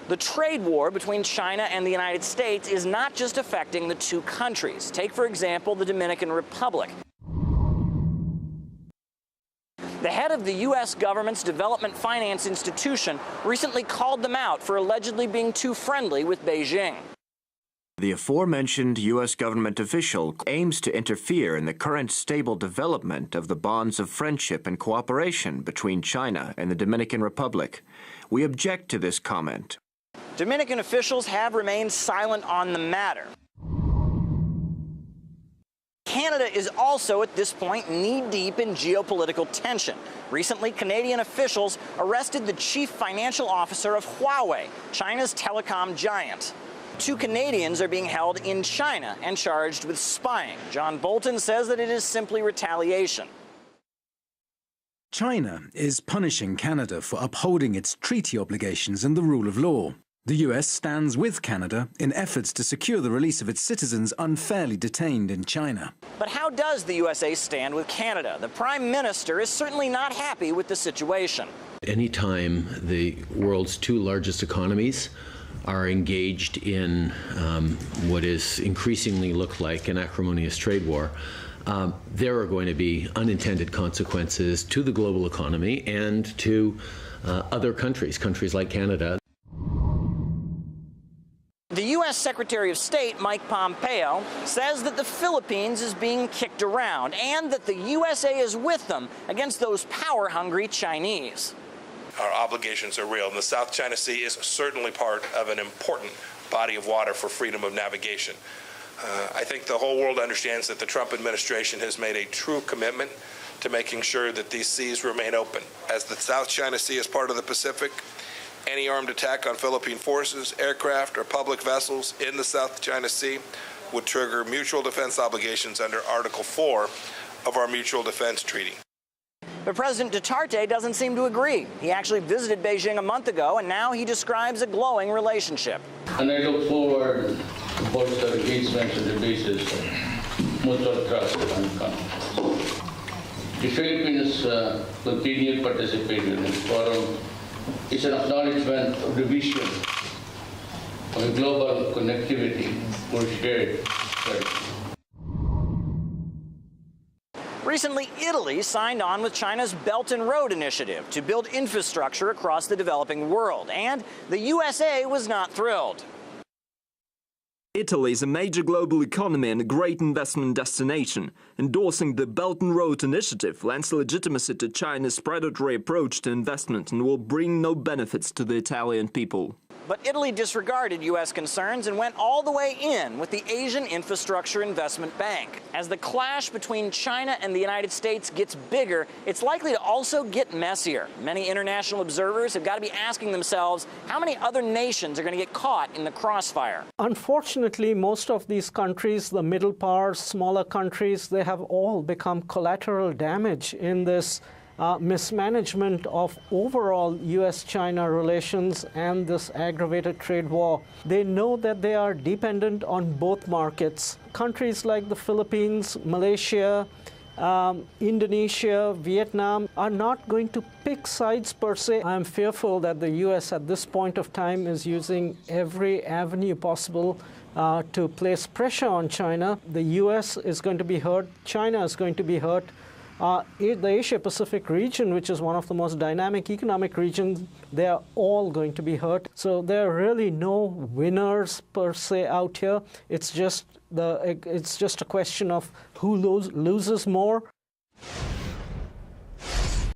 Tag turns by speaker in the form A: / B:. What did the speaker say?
A: The trade war between China and the United States is not just affecting the two countries. Take, for example, the Dominican Republic. The head of the U.S. government's development finance institution recently called them out for allegedly being too friendly with Beijing.
B: The aforementioned U.S. government official aims to interfere in the current stable development of the bonds of friendship and cooperation between China and the Dominican Republic. We object to this comment.
A: Dominican officials have remained silent on the matter. Canada is also, at this point, knee-deep in geopolitical tension. Recently, Canadian officials arrested the chief financial officer of Huawei, China's telecom giant. 2 Canadians are being held in China and charged with spying. John Bolton says that it is simply retaliation.
C: China is punishing Canada for upholding its treaty obligations and the rule of law. The US stands with Canada in efforts to secure the release of its citizens unfairly detained in China.
A: But how does the USA stand with Canada? The Prime Minister is certainly not happy with the situation.
D: Anytime the world's 2 largest economies are engaged in what is increasingly look like an acrimonious trade war, there are going to be unintended consequences to the global economy and to other countries like Canada.
A: The U.S. Secretary of State, Mike Pompeo, says that the Philippines is being kicked around and that the USA is with them against those power-hungry Chinese.
E: Our obligations are real, and the South China Sea is certainly part of an important body of water for freedom of navigation. I think the whole world understands that the Trump administration has made a true commitment to making sure that these seas remain open. As the South China Sea is part of the Pacific, any armed attack on Philippine forces, aircraft, or public vessels in the South China Sea would trigger mutual defense obligations under Article 4 of our Mutual Defense Treaty.
A: But President Duterte doesn't seem to agree. He actually visited Beijing a month ago, and now he describes a glowing relationship.
F: And I look forward to bolster engagement on the basis of mutual trust and confidence. The Philippines' continued participation in this forum is an acknowledgement of the vision of a global connectivity for shared prosperity.
A: Recently, Italy signed on with China's Belt and Road Initiative to build infrastructure across the developing world, and the USA was not thrilled.
G: Italy is a major global economy and a great investment destination. Endorsing the Belt and Road Initiative lends legitimacy to China's predatory approach to investment and will bring no benefits to the Italian people.
A: But Italy disregarded U.S. concerns and went all the way in with the Asian Infrastructure Investment Bank. As the clash between China and the United States gets bigger, it's likely to also get messier. Many international observers have got to be asking themselves how many other nations are going to get caught in the crossfire.
H: Unfortunately, most of these countries, the middle powers, smaller countries, they have all become collateral damage in this mismanagement of overall U.S.-China relations and this aggravated trade war. They know that they are dependent on both markets. Countries like the Philippines, Malaysia, Indonesia, Vietnam are not going to pick sides per se. I'm fearful that the U.S. at this point of time is using every avenue possible to place pressure on China. The U.S. is going to be hurt. China is going to be hurt. The Asia-Pacific region, which is one of the most dynamic economic regions, they are all going to be hurt. So there are really no winners per se out here. It's just a question of who loses more.